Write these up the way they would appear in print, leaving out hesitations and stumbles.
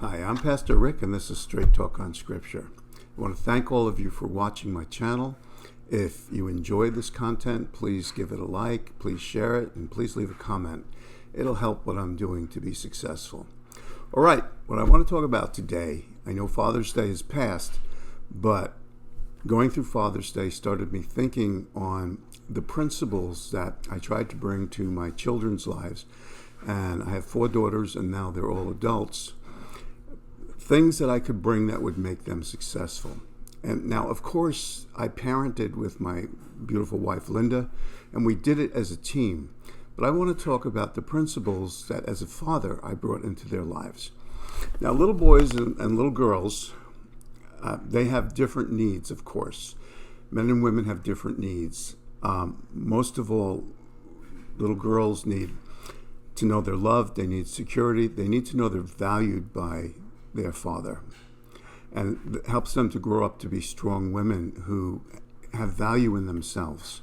Hi, I'm Pastor Rick, and this is Straight Talk on Scripture. I want to thank all of you for watching my channel. If you enjoy this content, please give it a like, please share it, and please leave a comment. It'll help what I'm doing to be successful. All right, what I want to talk about today, I know Father's Day is past, but going through Father's Day started me thinking on the principles that I tried to bring to my children's lives. And I have 4 daughters, and now they're all adults. Things that I could bring that would make them successful. And now, of course, I parented with my beautiful wife, Linda, and we did it as a team. But I want to talk about the principles that, as a father, I brought into their lives. Now, little boys and little girls, they have different needs, of course. Men and women have different needs. Most of all, little girls need to know they're loved, they need security, they need to know they're valued by their father. And it helps them to grow up to be strong women who have value in themselves.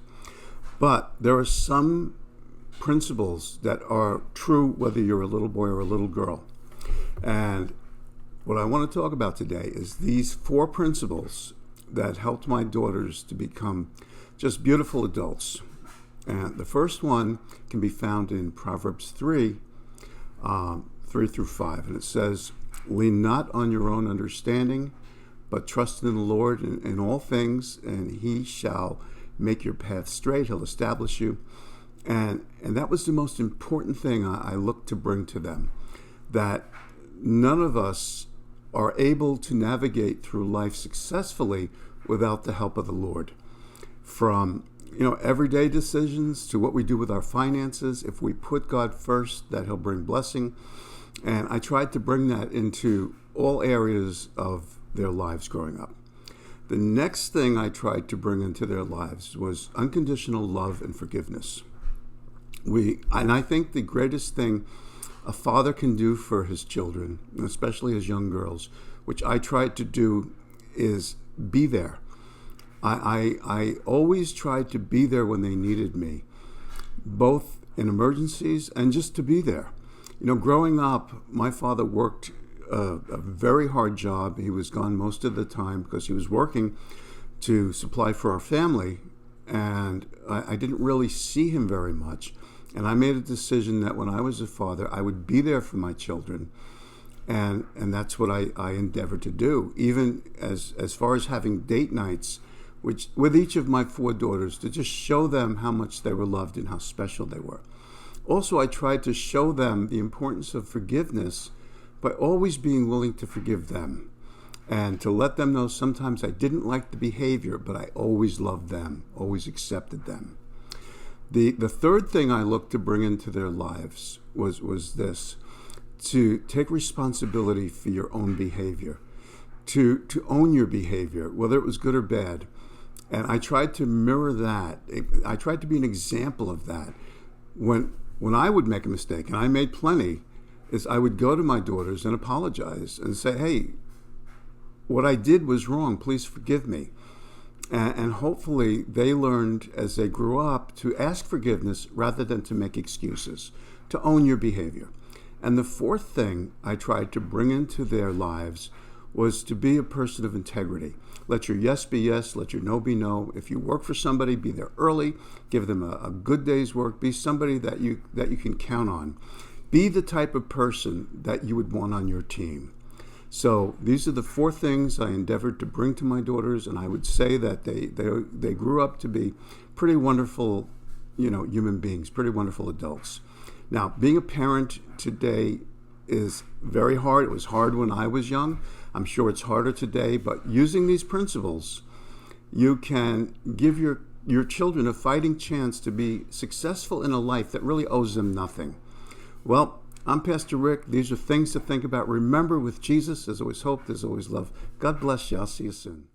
But there are some principles that are true whether you're a little boy or a little girl. And what I want to talk about today is these 4 principles that helped my daughters to become just beautiful adults. And the first one can be found in Proverbs 3 through 5. And it says, "Lean not on your own understanding, but trust in the Lord in all things, and he shall make your path straight. He'll establish you." And that was the most important thing I looked to bring to them, that none of us are able to navigate through life successfully without the help of the Lord. From everyday decisions to what we do with our finances, if we put God first, that he'll bring blessing. And I tried to bring that into all areas of their lives growing up. The next thing I tried to bring into their lives was unconditional love and forgiveness. And I think the greatest thing a father can do for his children, especially his young girls, which I tried to do, is be there. I always tried to be there when they needed me, both in emergencies and just to be there. Growing up, my father worked a very hard job. He was gone most of the time because he was working to supply for our family, and I didn't really see him very much. And I made a decision that when I was a father, I would be there for my children, and that's what I endeavored to do, even as far as having date nights with each of my 4 daughters, to just show them how much they were loved and how special they were. Also, I tried to show them the importance of forgiveness by always being willing to forgive them and to let them know sometimes I didn't like the behavior, but I always loved them, always accepted them. The third thing I looked to bring into their lives was this: to take responsibility for your own behavior, to own your behavior, whether it was good or bad. And I tried to mirror that. I tried to be an example of that. When I would make a mistake, and I made plenty, is I would go to my daughters and apologize and say, "Hey, what I did was wrong. Please forgive me." And hopefully they learned as they grew up to ask forgiveness rather than to make excuses, to own your behavior. And the 4th thing I tried to bring into their lives was to be a person of integrity. Let your yes be yes, let your no be no. If you work for somebody, be there early, give them a good day's work, be somebody that you can count on. Be the type of person that you would want on your team. So these are the 4 things I endeavored to bring to my daughters, and I would say that they grew up to be pretty wonderful, human beings, pretty wonderful adults. Now, being a parent today is very hard. It was hard when I was young. I'm sure it's harder today, but using these principles, you can give your children a fighting chance to be successful in a life that really owes them nothing. Well, I'm Pastor Rick. These are things to think about. Remember, with Jesus, there's always hope, there's always love. God bless you. I'll see you soon.